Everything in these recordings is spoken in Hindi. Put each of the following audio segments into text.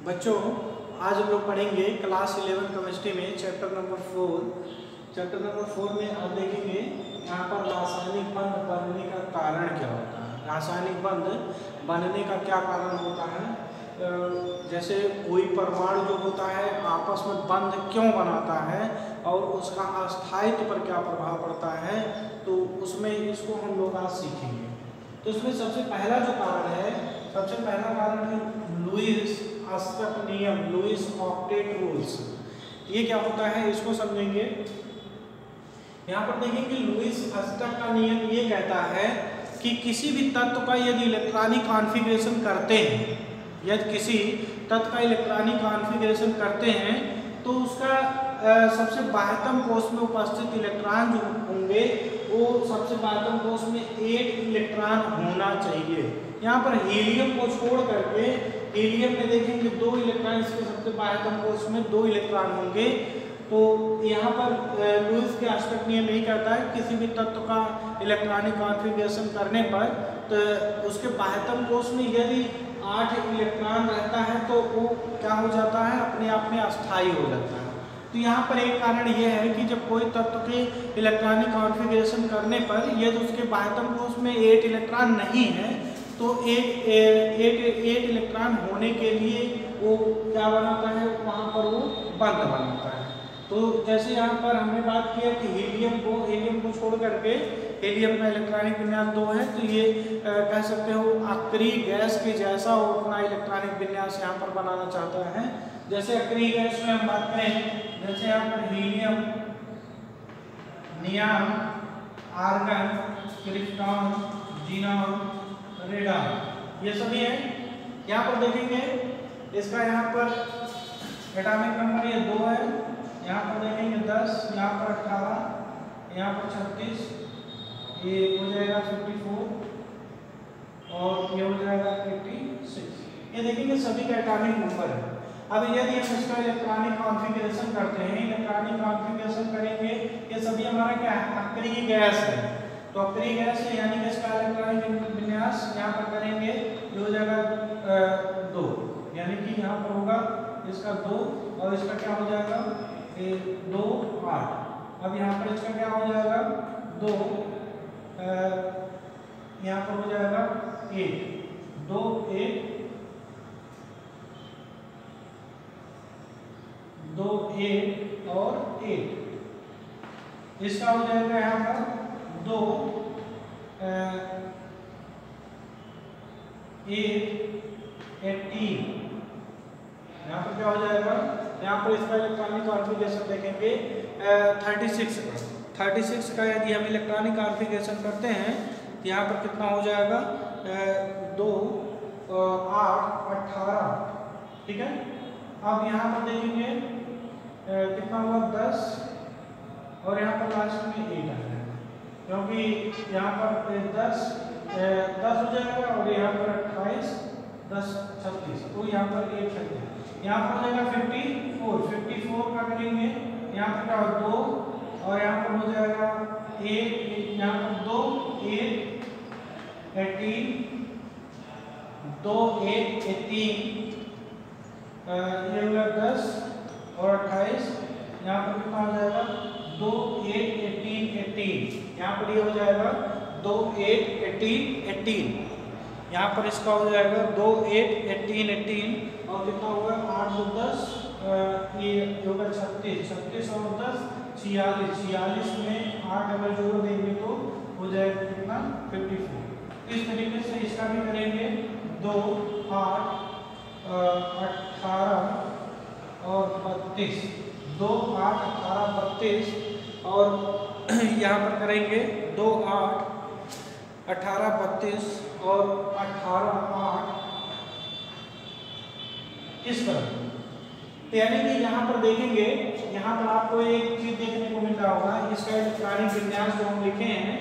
बच्चों, आज हम लोग पढ़ेंगे क्लास 11 केमिस्ट्री में चैप्टर नंबर 4। चैप्टर नंबर 4 में आप देखेंगे यहाँ पर रासायनिक बंध बनने का कारण क्या होता है। रासायनिक बंध बनने का क्या कारण होता है, जैसे कोई परमाणु जो होता है आपस में बंध क्यों बनाता है और उसका अस्थायित्व पर क्या प्रभाव पड़ता है, तो उसमें इसको हम लोग आज सीखेंगे। तो इसमें सबसे पहला जो कारण है, सबसे पहला कारण है लुईस अस्टक नियम, लुईस ऑक्टेट रूल्स। ये क्या होता है इसको समझेंगे। यहाँ पर देखिए कि लुईस अस्टक का नियम ये कहता है कि किसी भी तत्व का यदि इलेक्ट्रॉनिक कॉन्फ़िगरेशन करते हैं, यदि किसी तत्व का इलेक्ट्रॉनिक कॉन्फ़िगरेशन करते हैं तो उसका सबसे बाह्यतम कोश में उपस्थित इलेक्ट्रॉन जो होंगे वो सबसे बाह्यतम कोश में 8 इलेक्ट्रॉन होना चाहिए। यहाँ पर हीलियम को छोड़ करके, हीलियम में देखेंगे 2 इलेक्ट्रॉन, इसके सबसे बाह्यतम कोश में 2 इलेक्ट्रॉन होंगे। तो यहाँ पर लुईस के अस्टक नियम यही कहता है किसी भी तत्व का इलेक्ट्रॉनिक कॉन्फ़िगरेशन करने पर तो उसके बाह्यतम कोश में यदि 8 इलेक्ट्रॉन रहता है तो वो क्या हो जाता है, अपने आप में अस्थायी हो जाता है। तो यहाँ पर एक कारण ये है कि जब कोई तत्व के इलेक्ट्रॉनिक कॉन्फ़िगरेशन करने पर यदि उसके बाह्यतम कोश में 8 इलेक्ट्रॉन नहीं है तो एक इलेक्ट्रॉन होने के लिए वो क्या बनाता है, वहाँ पर वो बंध बनाता है। तो जैसे यहाँ पर हमने बात किया कि हीलियम को छोड़ करके, हीलियम का इलेक्ट्रॉनिक विन्यास 2 है, तो ये कह सकते हो अक्रिय गैस के जैसा वो अपना इलेक्ट्रॉनिक विन्यास यहाँ पर बनाना चाहता है। जैसे अक्रिय गैस में हम बात करें, जैसे यहाँ पर helium, neon, argon, krypton, xenon, radon, ये सभी है। यहाँ पर देखेंगे इसका यहाँ पर एटॉमिक नंबर ये 2 है, यहाँ पर देखेंगे 10, यहाँ पर 18, यहाँ पर 36, ये हो जाएगा 54 और ये हो जाएगा 86। ये देखेंगे सभी का एटॉमिक नंबर है। अब यदि हम इसका इलेक्ट्रॉनिक कॉन्फ़िगरेशन करते हैं, इलेक्ट्रॉनिक कॉन्फ़िगरेशन करेंगे, ये सभी हमारा क्या है, अक्रिय गैस है। तो अक्रिय गैस है यानी कि इसका इलेक्ट्रॉनिक विन्यास यहाँ पर करेंगे, ये हो जाएगा 2, यानी कि यहाँ पर होगा इसका 2 और इसका क्या हो जाएगा 2 8। अब यहाँ पर इसका क्या हो जाएगा 2, यहाँ पर हो जाएगा 1, 2 1 2 1 और 1। इसका हो जाएगा यहाँ पर 2 1 18। यहाँ पर क्या हो जाएगा, यहाँ पर इसका इलेक्ट्रॉनिक कॉन्फ़िगरेशन देखेंगे 36 का यदि हम इलेक्ट्रॉनिक कॉन्फ़िगरेशन करते हैं तो यहाँ पर कितना हो जाएगा 2 8 18। ठीक है। अब यहाँ पर देखेंगे कितना हुआ 10 और यहाँ पर लास्ट में 8 आ जाएगा, क्योंकि यहाँ पर 10 हो जाएगा और यहाँ पर 28 10 36, तो यहाँ पर 1 36, यहाँ पर हो जाएगा 54 का करेंगे, यहाँ पर क्या हो 2 और यहाँ पर हो जाएगा 1, यहाँ पर 2 1 18 2 1 18, ये होगा 10 और 28, यहाँ पर कितना हो जाएगा 2 1 18, यहाँ पर ये हो जाएगा 2 1 18, यहाँ पर इसका हो जाएगा 2 1 18 और कितना होगा 8 2 10, ये होगा 36 और 10 46 में 8 अगर जोड़ देंगे तो हो जाएगा कितना 54। इस तरीके से इसका भी करेंगे 2 8 18 और 32, 2 8 18 32 और यहाँ पर करेंगे 2 8 18 32 और 18 8 इस तरह। तो यानी कि यहाँ पर देखेंगे, यहाँ पर आपको एक चीज देखने को मिल रहा होगा, इसका इलेक्ट्रॉनिक विन्यास जो हम लिखे हैं,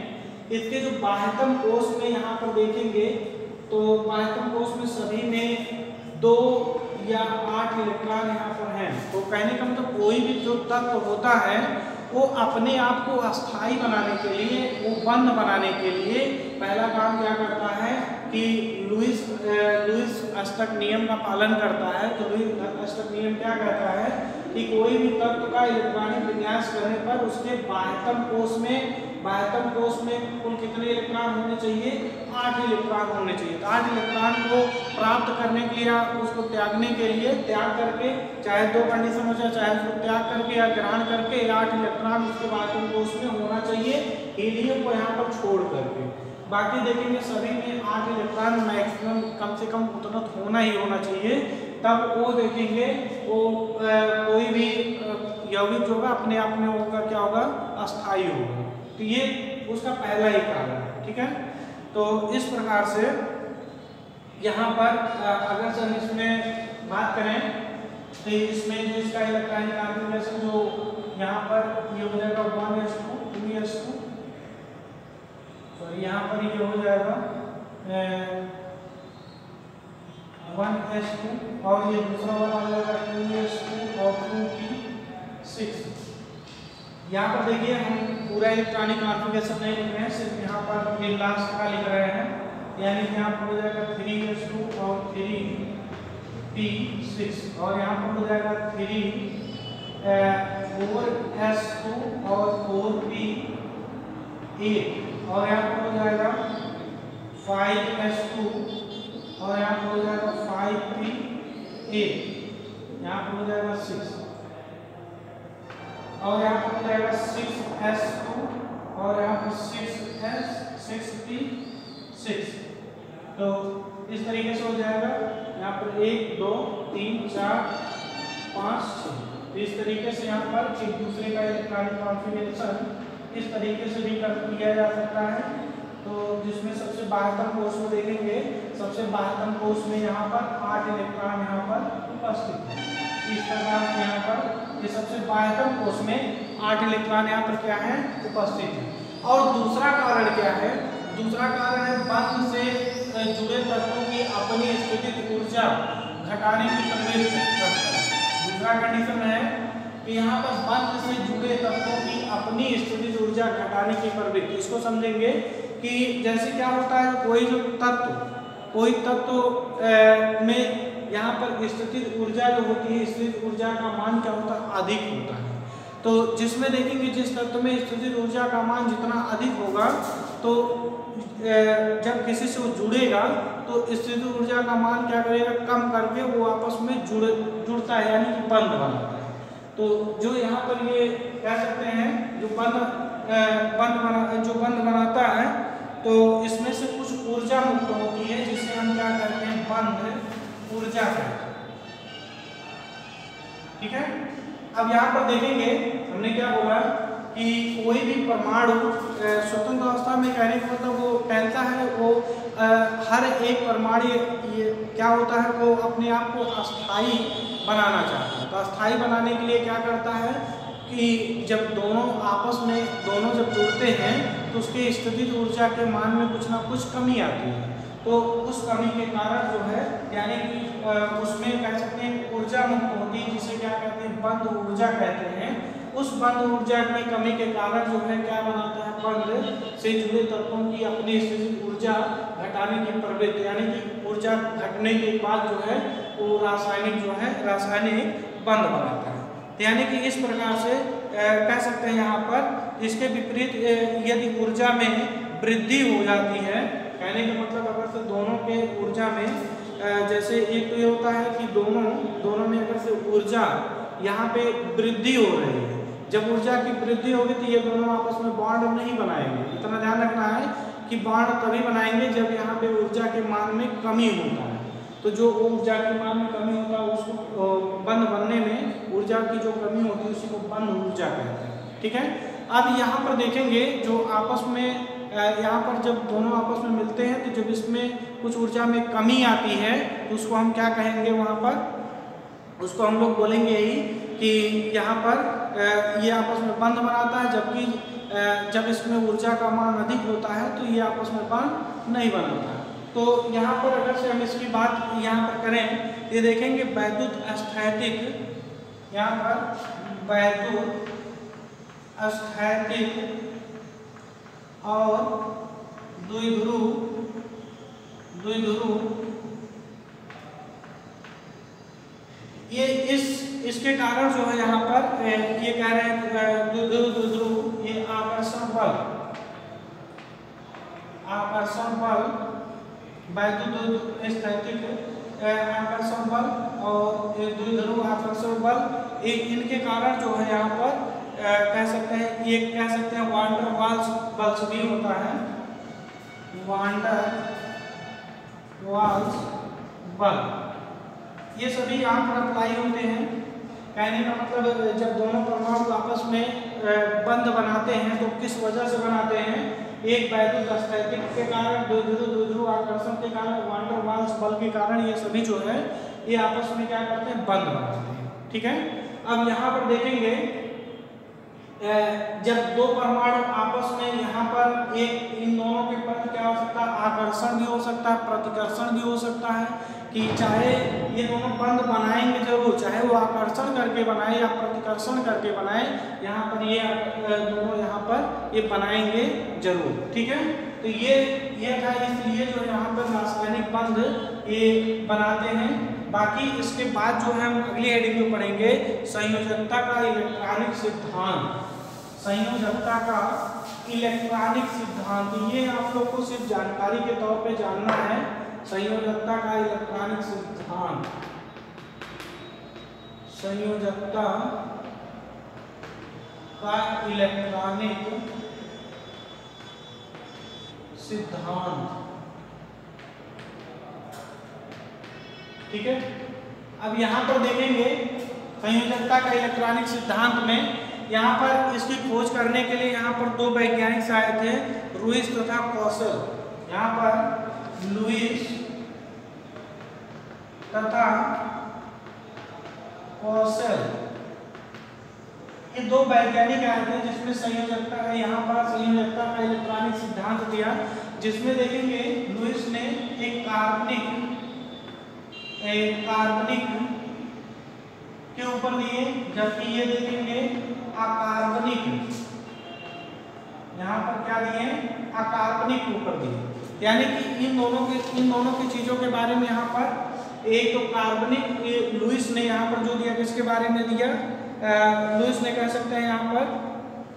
इसके जो बाह्यतम कोश में यहाँ पर देखेंगे तो बाह्यतम कोश में सभी में 2 या 8 इलेक्ट्रॉन यहाँ पर हैं। तो कहने का मतलब कोई भी जो तत्व होता है वो अपने आप को अस्थायी बनाने के लिए, वो बंध बनाने के लिए पहला काम क्या करता है, कि लुईस अष्टक नियम का पालन करता है। तो लुईस अष्टक नियम क्या कहता है कि कोई भी तत्व का इलेक्ट्रॉनिक विन्यास करने पर उसके बाह्यतम कोष में कुल कितने इलेक्ट्रॉन होने चाहिए? 8 इलेक्ट्रॉन होने चाहिए। तो 8 इलेक्ट्रॉन को प्राप्त करने के लिए या उसको त्यागने के लिए त्याग करके, चाहे 2 कंडीशन हो जाए, चाहे उसको त्याग करके या ग्रहण करके 8 इलेक्ट्रॉन उसके बाह्यतम कोष में होना चाहिए हीलियम को यहाँ पर छोड़ करके। बाकी देखेंगे सभी में 8 इलेक्ट्रॉन मैक्सिमम कम से कम उतना होना ही होना चाहिए, तब वो देखेंगे वो कोई भी यौगिक जो होगा अपने आप में होगा क्या होगा? अस्थायी होगा। तो ये उसका पहला ही कारण है। ठीक है, तो इस प्रकार से यहाँ पर अगर हम इसमें बात करें तो इसमें जो इसका इलेक्ट्रॉनिक कॉन्फ़िगरेशन जो यहाँ पर ये हो जाएगा 1s2 2s2, तो यहाँ पर ये हो जाएगा 1s2 और ये दूसरा वाला आ जाएगा 2s2 और 2p6। यहाँ पर देखिए हम पूरा इलेक्ट्रॉनिक कॉन्फ़िगरेशन नहीं लिख रहे हैं, सिर्फ यहाँ पर ये लास्ट का लिख रहे हैं, यानी कि यहाँ पर हो जाएगा 3s2 और 3p6 और यहाँ पर हो जाएगा 4s2 और 4p8 और यहाँ पर हो जाएगा 5s2 और यहाँ पर हो जाएगा 5p8, यहाँ पर हो जाएगा 6 और यहाँ पर हो जाएगा 6s2 और यहाँ पर 6p6। तो इस तरीके से हो जाएगा यहाँ पर 1 2 3 4 5 6। इस तरीके से यहाँ पर एक दूसरे का इलेक्ट्रॉनिक कॉन्फ़िगरेशन इस तरीके से भी किया जा सकता है। तो जिसमें सबसे बाह्यतम कोष में देखेंगे, सबसे बाह्यतम कोष में यहाँ पर 8 इलेक्ट्रॉन यहाँ पर उपस्थित है। इस प्रकार से यहाँ पर ये सबसे बाह्यतम कोष में 8 इलेक्ट्रॉन यहाँ पर क्या है? उपस्थित है। और दूसरा कारण क्या है? दूसरा कारण है बंध से जुड़े तत्वों की अपनी स्थितिज ऊर्जा घटाने की प्रवृत्ति रखता है। दूसरा कंडीशन है कि यहाँ पर बंध से जुड़े तत्वों की अपनी स्थितिज ऊर्जा घटाने की प्रवृत्ति। इसको समझेंगे कि जैसे क्या होता है, कोई तत्व में यहाँ पर स्थितिज ऊर्जा जो होती है, स्थितिज ऊर्जा का मान क्या होता है? अधिक होता है। तो जिसमें देखेंगे जिस तत्व में स्थितिज ऊर्जा का मान जितना अधिक होगा, तो जब किसी से वो जुड़ेगा तो स्थितिज ऊर्जा का मान क्या करेगा? कम करके वो आपस में जुड़ता है, यानी कि बंध बनाता है। तो जो यहाँ पर ये कह सकते हैं जो बंध बनाता है, तो इसमें से कुछ ऊर्जा मुक्त होती है, जिसे हम क्या कहते हैं? बंध ऊर्जा कहते हैं। ठीक है, अब यहाँ पर देखेंगे हमने क्या बोला कि कोई भी परमाणु स्वतंत्र अवस्था में कहने का मतलब वो कहता है वो हर एक परमाणु ये क्या होता है? वो अपने आप को अस्थायी बनाना चाहता है। तो अस्थायी बनाने के लिए क्या करता है कि जब दोनों आपस में जब जुड़ते हैं तो उसके स्थितिज ऊर्जा के मान में कुछ ना कुछ कमी आती है। तो उस कमी के कारण जो है, यानी कि उसमें कह सकते हैं ऊर्जा मुक्त होती है, जिसे क्या कहते हैं? बंध ऊर्जा कहते हैं। उस बंध ऊर्जा की कमी के कारण जो है क्या बनाता है? बंध से जुड़े तत्वों की अपनी स्थितिज ऊर्जा घटाने की प्रवृत्ति, यानी कि ऊर्जा घटने के बाद जो है वो रासायनिक बंध बनाता है। यानी कि इस प्रकार से कह सकते हैं यहाँ पर। इसके विपरीत यदि ऊर्जा में वृद्धि हो जाती है, कहने का मतलब अगर से दोनों के ऊर्जा में जैसे एक तो ये होता है कि दोनों में अगर से ऊर्जा यहाँ पे वृद्धि हो रही है, जब ऊर्जा की वृद्धि होगी तो ये दोनों आपस में बॉन्ड नहीं बनाएंगे। इतना ध्यान रखना है कि बॉन्ड तभी बनाएंगे जब यहाँ पे ऊर्जा के मान में कमी होता है। तो जो ऊर्जा के मान में कमी होता है उसको बंध बनने में ऊर्जा की जो कमी होती है उसी को बंध ऊर्जा कहते हैं। ठीक है, अब यहाँ पर देखेंगे जो आपस में यहाँ पर जब दोनों आपस में मिलते हैं तो जब इसमें कुछ ऊर्जा में कमी आती है तो उसको हम क्या कहेंगे? वहाँ पर उसको हम लोग बोलेंगे ही कि यहाँ पर ये आपस में बंध बनाता है, जबकि जब इसमें ऊर्जा का मान अधिक होता है तो ये आपस में बंध नहीं बनाता है। तो यहाँ पर अगर से हम इसकी बात यहाँ पर करें, ये देखेंगे वैद्युत स्थैतिक, यहाँ पर वैद्युत स्थैतिक और द्विध्रुव द्विध्रुव, ये इसके कारण जो है यहाँ पर ये कह रहे हैं द्विध्रुव, ये आकर्षण बल वैद्युत स्थैतिक आकर्षण बल और द्विध्रुव आकर्षण बल, इनके कारण जो है यहाँ पर कह सकते हैं, ये कह सकते हैं वांडर वाल्स बल्स भी होता है, वांडर वाल्स बल, ये सभी यहाँ पर अप्लाई होते हैं। कहने का मतलब जब दोनों परमाणु आपस में बंध बनाते हैं तो किस वजह से बनाते हैं, एक वैद्युत स्थैतिक के कारण, द्विध्रुव आकर्षण के कारण, वांडर वाल्स बल के कारण, ये सभी जो है ये आपस में क्या करते हैं, बंध बनाते हैं। ठीक है, अब यहाँ पर देखेंगे जब दो परमाणु आपस में यहाँ पर एक, इन दोनों के प्रति क्या हो सकता है, आकर्षण भी हो सकता है, प्रतिकर्षण भी हो सकता है, कि चाहे ये दोनों बंध बनाएंगे जरूर, चाहे वो आकर्षण करके बनाए या प्रतिकर्षण करके बनाए, यहाँ पर ये दोनों यहाँ पर ये बनाएंगे जरूर। ठीक है, तो ये था, इसलिए जो यहाँ पर रासायनिक बंध ये बनाते हैं। बाकी इसके बाद जो है हम अगली हेडिंग में पढ़ेंगे संयोजकता का इलेक्ट्रॉनिक सिद्धांत, संयोजकता का इलेक्ट्रॉनिक सिद्धांत, ये आप लोग को सिर्फ जानकारी के तौर पे जानना है, संयोजकता का इलेक्ट्रॉनिक सिद्धांत, संयोजकता का इलेक्ट्रॉनिक सिद्धांत। ठीक है, अब यहाँ पर देखेंगे संयोजकता का इलेक्ट्रॉनिक सिद्धांत में, यहाँ पर इसकी खोज करने के लिए यहाँ पर दो वैज्ञानिक आए थे, लुईस तथा कौशल। यहाँ पर लुईस तथा कौशल, ये दो वैज्ञानिक आए थे, जिसमें संयोजकता का, यहाँ पर संयोजकता का इलेक्ट्रॉनिक सिद्धांत दिया, जिसमें देखेंगे लुईस ने एक कार्बनिक के ऊपर दिए, जबकि ये देखेंगे अकार्बनिक, यहाँ पर क्या दिए, अकार्बनिक के ऊपर दिए। यानी कि इन दोनों की चीजों के बारे में यहाँ पर, एक तो कार्बनिक लुईस ने यहाँ पर जो दिया, किसके बारे में दिया, लुईस ने कह सकते हैं यहाँ पर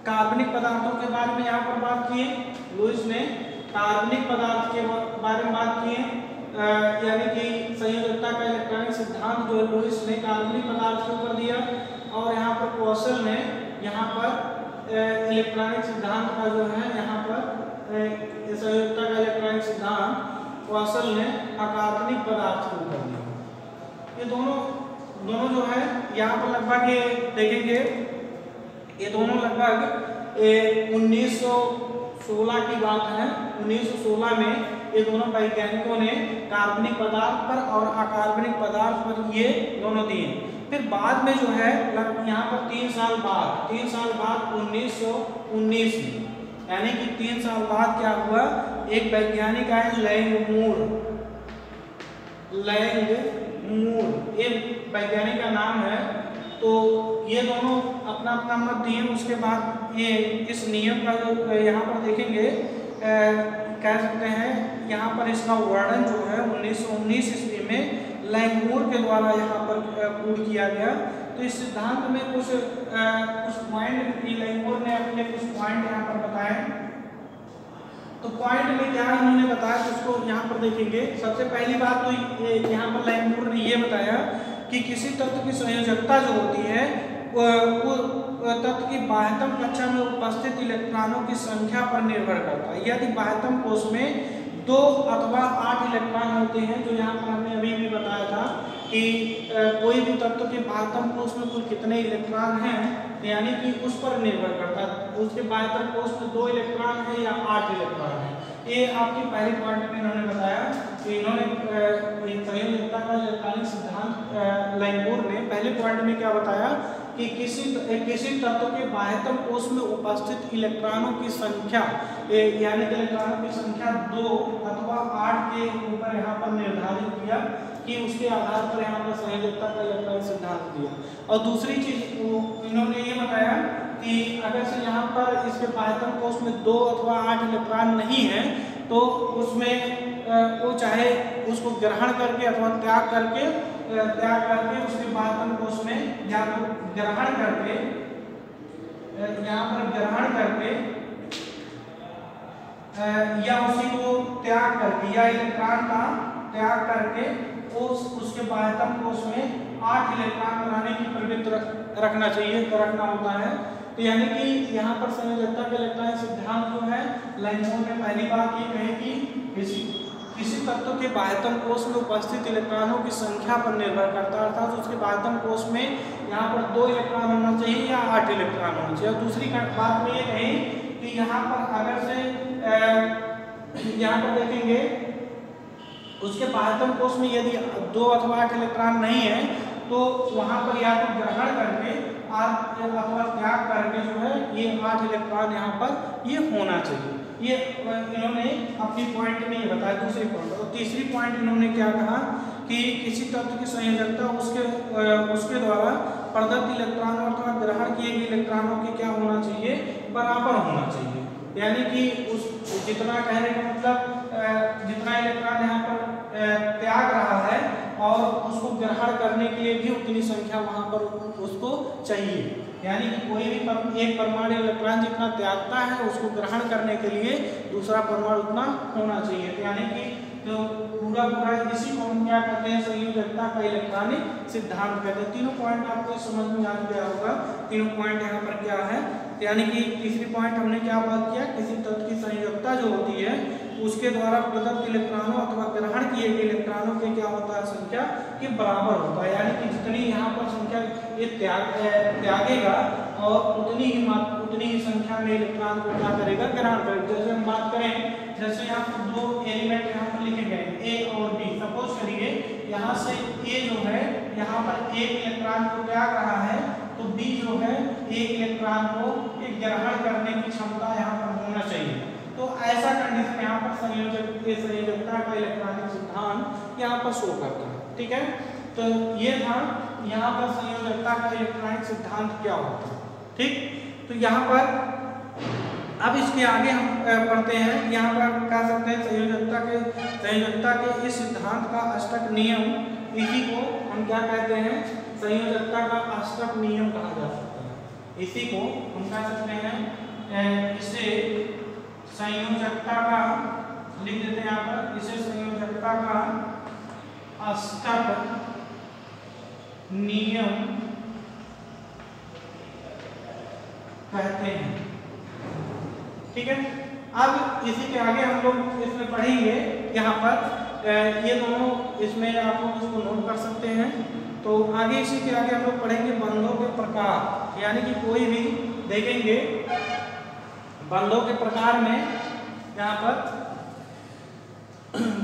कार्बनिक पदार्थों के बारे में यहाँ पर बात की है, लुईस ने कार्बनिक पदार्थ के बारे में बात की है, यानी कि संयोजकता का इलेक्ट्रॉनिक सिद्धांत जो है लुईस ने कार्बनिक पदार्थ के ऊपर दिया, और यहाँ पर कौशल ने यहाँ पर इलेक्ट्रॉनिक सिद्धांत का जो है, यहाँ पर संयोजकता का इलेक्ट्रॉनिक सिद्धांत कौशल ने अकार्बनिक पदार्थ के ऊपर दिया। ये दोनों जो है यहाँ पर लगभग ये देखेंगे, ये दोनों लगभग 1916 की बात है। 1916 में ये दोनों वैज्ञानिकों ने कार्बनिक पदार्थ पर और अकार्बनिक पदार्थ पर ये दोनों दिए। फिर बाद में जो है यहाँ पर 3 साल बाद 1919 में, यानी कि 3 साल बाद क्या हुआ, एक वैज्ञानिक आए लैंगमूर, ये वैज्ञानिक का नाम है। तो ये दोनों अपना अपना मत दिए। उसके बाद ये इस नियम का जो यहाँ पर देखेंगे कह सकते हैं, यहाँ पर इसका वर्णन जो है 1919 ईस्वी में लैंगमूर के द्वारा यहाँ पर प्रूव किया गया। तो इस सिद्धांत में कुछ पॉइंट लैंगमूर ने अपने कुछ पॉइंट यहाँ पर बताए। तो पॉइंट में क्या इन्होंने बताया, तो उसको यहाँ पर देखेंगे। सबसे पहली बात तो यहाँ पर लैंगमूर ने ये बताया कि किसी तत्व की संयोजकता जो होती है वो तत्व की बाह्यतम कक्षा में उपस्थित इलेक्ट्रॉनों की संख्या पर निर्भर करता है। यदि बाह्यतम कोश में 2 अथवा 8 इलेक्ट्रॉन होते हैं, जो यहाँ पर हमने अभी भी बताया था कि कोई भी तत्व के बाह्यतम कोश में कुल कितने इलेक्ट्रॉन हैं, यानी कि उस पर निर्भर करता है, उसके बाह्यतम कोश में 2 इलेक्ट्रॉन है या 8 इलेक्ट्रॉन है। ये आपकी पहले पॉइंट में इन्होंने बताया कि इन्होंने संयोजकता का इलेक्ट्रॉनिक सिद्धांत लैंगमूर ने पहले पॉइंट में क्या बताया कि किसी तत्व के बाह्यतम कोश में उपस्थित इलेक्ट्रॉनों की संख्या, यानी कि इलेक्ट्रॉनों की संख्या 2 अथवा 8 के ऊपर यहाँ पर निर्धारित किया कि उसके आधार पर यहाँ पर संयोजकता का इलेक्ट्रॉनिक सिद्धांत दिया। और दूसरी चीज इन्होंने ये बताया कि अगर से यहाँ पर इसके बाह्यतम कोश में 2 अथवा 8 इलेक्ट्रॉन नहीं है, तो उसमें वो चाहे उसको ग्रहण करके अथवा त्याग करके उसके बाहतम कोष में या तो ग्रहण करके यहाँ पर ग्रहण करके या उसी को त्याग करके या इलेक्ट्रॉन का त्याग करके उसके बाह्यतम कोष में 8 इलेक्ट्रॉन बनाने की प्रवृत्ति रखना चाहिए, रखना होता है। तो यानी कि यहाँ पर संयोजकता के इलेक्ट्रॉनिक सिद्धांत जो है लाइमोन ने पहली बात ये कही कि किसी तत्व के बाह्यतम कोष में उपस्थित इलेक्ट्रॉनों की संख्या पर निर्भर करता है, अर्थात उसके बाह्यतम कोष में यहाँ पर 2 इलेक्ट्रॉन होना चाहिए या 8 इलेक्ट्रॉन होना चाहिए। और दूसरी बात में ये कही कि यहाँ पर अगर से यहाँ पर देखेंगे उसके बाह्यतम कोष में यदि 2 अथवा 8 इलेक्ट्रॉन नहीं है तो वहाँ पर या तो ग्रहण करके अथवा त्याग करके जो है ये 8 इलेक्ट्रॉन यहाँ पर ये होना चाहिए। ये इन्होंने अपनी पॉइंट में ये बताया, दूसरी पॉइंट। और तीसरी पॉइंट इन्होंने क्या कहा कि किसी तत्व की संयोजकता उसके द्वारा प्रदत्त इलेक्ट्रॉनों अथवा ग्रहण किए गए इलेक्ट्रॉनों के क्या होना चाहिए, बराबर होना चाहिए। यानी कि उस जितना कहने का मतलब जितना इलेक्ट्रॉन यहाँ पर त्याग रहा है और उसको ग्रहण करने के लिए भी उतनी संख्या वहाँ पर उसको चाहिए। यानी कि कोई भी एक परमाणु इलेक्ट्रॉन जितना त्यागता है उसको ग्रहण करने के लिए दूसरा परमाणु उतना होना चाहिए। तो यानी कि तो पूरा इसी को हम क्या कहते हैं, संयोजकता का इलेक्ट्रॉनिक सिद्धांत कहते हैं। तीनों पॉइंट आपको समझ में आ गया होगा, तीनों पॉइंट यहाँ पर क्या है। यानी कि तीसरी पॉइंट हमने क्या बात किया, किसी तत्व की संयोजकता जो होती है उसके द्वारा प्रदत्त इलेक्ट्रॉनों अथवा ग्रहण किए गए इलेक्ट्रॉनों के क्या होता है, संख्या के बराबर होता है। यानी कि जितनी यहाँ पर संख्या ये त्यागेगा और उतनी ही संख्या में इलेक्ट्रॉन को क्या करेगा, ग्रहण करेगा। जैसे हम बात करें, जैसे यहाँ पर 2 एलिमेंट यहाँ पर लिखे गए ए और बी। सपोज करिए यहाँ से ए जो है यहाँ पर 1 इलेक्ट्रॉन को त्याग रहा है तो बी जो है 1 इलेक्ट्रॉन को ग्रहण करने की क्षमता यहाँ पर होना चाहिए। तो ऐसा कंडीशन यहाँ पर संयोजकता का इलेक्ट्रॉनिक सिद्धांत यहाँ पर शो करता है। ठीक है, तो ये था यहाँ पर संयोजकता का इलेक्ट्रॉनिक सिद्धांत क्या होता है। ठीक, तो यहाँ पर अब इसके आगे हम पढ़ते हैं। यहाँ पर कह सकते हैं संयोजकता के इस सिद्धांत का अष्टक नियम, इसी को हम क्या कहते हैं, संयोजकता का अष्टक नियम कहा जा सकता है। इसी को हम कह सकते हैं, इसे संयोजकता का लिख देते हैं यहाँ पर, इसे संयोजकता का अष्टक नियम कहते हैं। ठीक है, अब इसी के आगे हम लोग इसमें पढ़ेंगे। यहाँ पर ये दोनों इसमें आप लोग इसको नोट कर सकते हैं। तो आगे इसी के आगे हम लोग पढ़ेंगे बंधों के प्रकार। यानी कि कोई भी देखेंगे बंधों के प्रकार में, यहाँ पर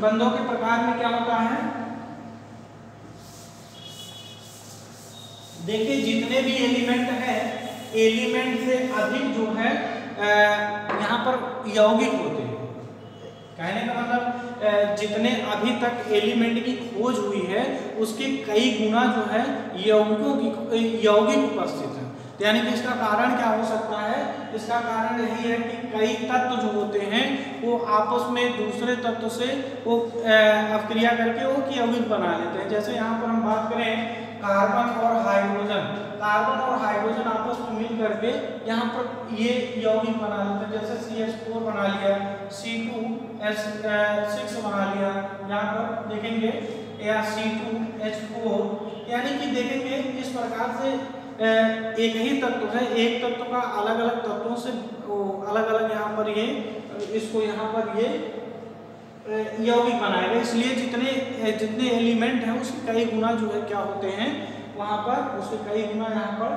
बंधों के प्रकार में क्या होता है, देखिए जितने भी एलिमेंट है, एलिमेंट से अधिक जो है यहाँ पर यौगिक होते हैं। कहने का मतलब जितने अभी तक एलिमेंट की खोज हुई है उसके कई गुना जो है यौगिक उपस्थित है। यानी कि इसका कारण क्या हो सकता है, इसका कारण यही है कि कई तत्व जो होते हैं वो आपस में दूसरे तत्व से वो अपक्रिया करके वो यौगिक बना लेते हैं। जैसे यहाँ पर हम बात करें कार्बन और हाइड्रोजन आपस में मिल करके यहाँ पर ये यौगिक बना लेते हैं। जैसे CH4 बना लिया, C2H6 बना लिया, यहाँ पर देखेंगे या C2H4। यानी कि देखेंगे इस प्रकार से एक ही तत्व है, एक तत्व का अलग अलग तत्वों से अलग अलग यहाँ पर ये इसको यहाँ पर ये यौगिक बनाएगा। इसलिए जितने एलिमेंट हैं उसके कई गुना जो है क्या होते हैं, वहाँ पर उसके कई गुना यहाँ पर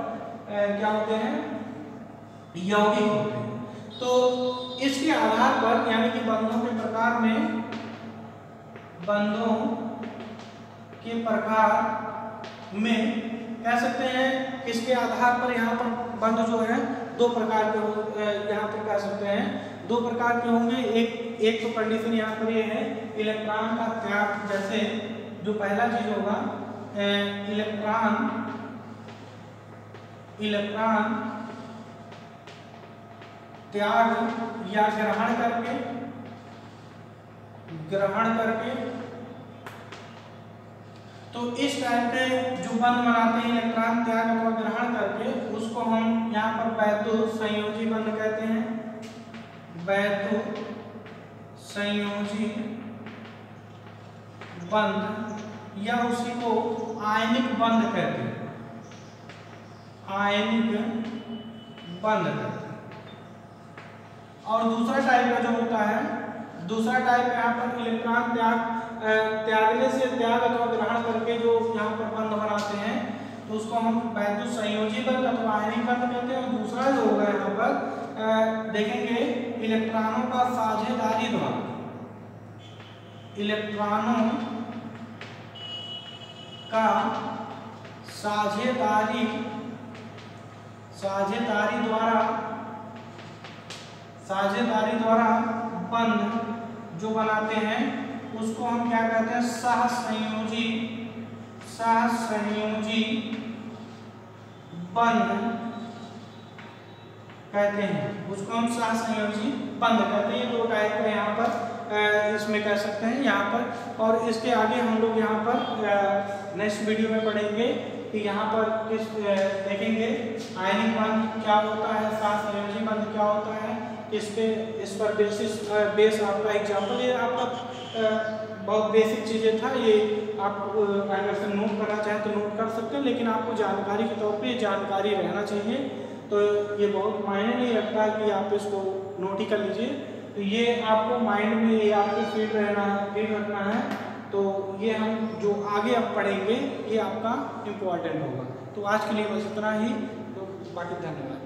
क्या होते हैं, यौगिक होते हैं। तो इसके आधार पर यानी कि बंधों के प्रकार में, बंधों के प्रकार में कह सकते हैं किसके आधार पर यहाँ पर बंध जो है 2 प्रकार के यहाँ पर कह सकते हैं 2 प्रकार के होंगे। एक तो कंडीशन यहाँ पर ये है इलेक्ट्रॉन का त्याग। जैसे जो पहला चीज होगा इलेक्ट्रॉन त्याग या ग्रहण करके ग्रहण करके, तो इस टाइप के जो बंध बनाते हैं इलेक्ट्रॉन त्याग अथवा ग्रहण करके, उसको हम यहाँ पर वैद्युत संयोजी बंध कहते हैं, वैद्युत संयोजी बंध, या उसी को आयनिक बंध कहते हैं, आयनिक बंध कहते हैं। और दूसरा टाइप का जो होता है, दूसरा टाइप यहाँ पर इलेक्ट्रॉन त्यागने से त्याग अथवा ग्रहण करके जो यहाँ पर बंध बनाते हैं, तो उसको हम वैद्युत संयोजी बंध अथवा आयनिक बंध कहते हैं। और दूसरा जो होगा यहाँ पर देखेंगे इलेक्ट्रॉनों का साझेदारी द्वारा, इलेक्ट्रॉनों का साझेदारी द्वारा बंध जो बनाते हैं, उसको हम क्या कहते हैं, सहसंयोजी बंध कहते हैं, उसको हम सहसंयोजी बंध कहते हैं। दो टाइप का यहाँ पर इसमें कह सकते हैं यहाँ पर। और इसके आगे हम लोग यहाँ पर नेक्स्ट वीडियो में पढ़ेंगे कि यहाँ पर किस देखेंगे आयनिक बंध क्या होता है, सहसंयोजी बंध क्या होता है, इस पर बेस आपका एग्जाम्पल, ये आपका बहुत बेसिक चीज़ें था, ये आप अगर से नोट करना चाहें तो नोट कर सकते हैं, लेकिन आपको जानकारी के तौर पे जानकारी रहना चाहिए। तो ये बहुत मायने नहीं रखता कि आप इसको नोट ही कर लीजिए, तो ये आपको माइंड में ये आपको फीड रखना है। तो ये हम जो आगे अब पढ़ेंगे ये आपका इम्पोर्टेंट होगा। तो आज के लिए बस इतना ही, तो बाकी धन्यवाद।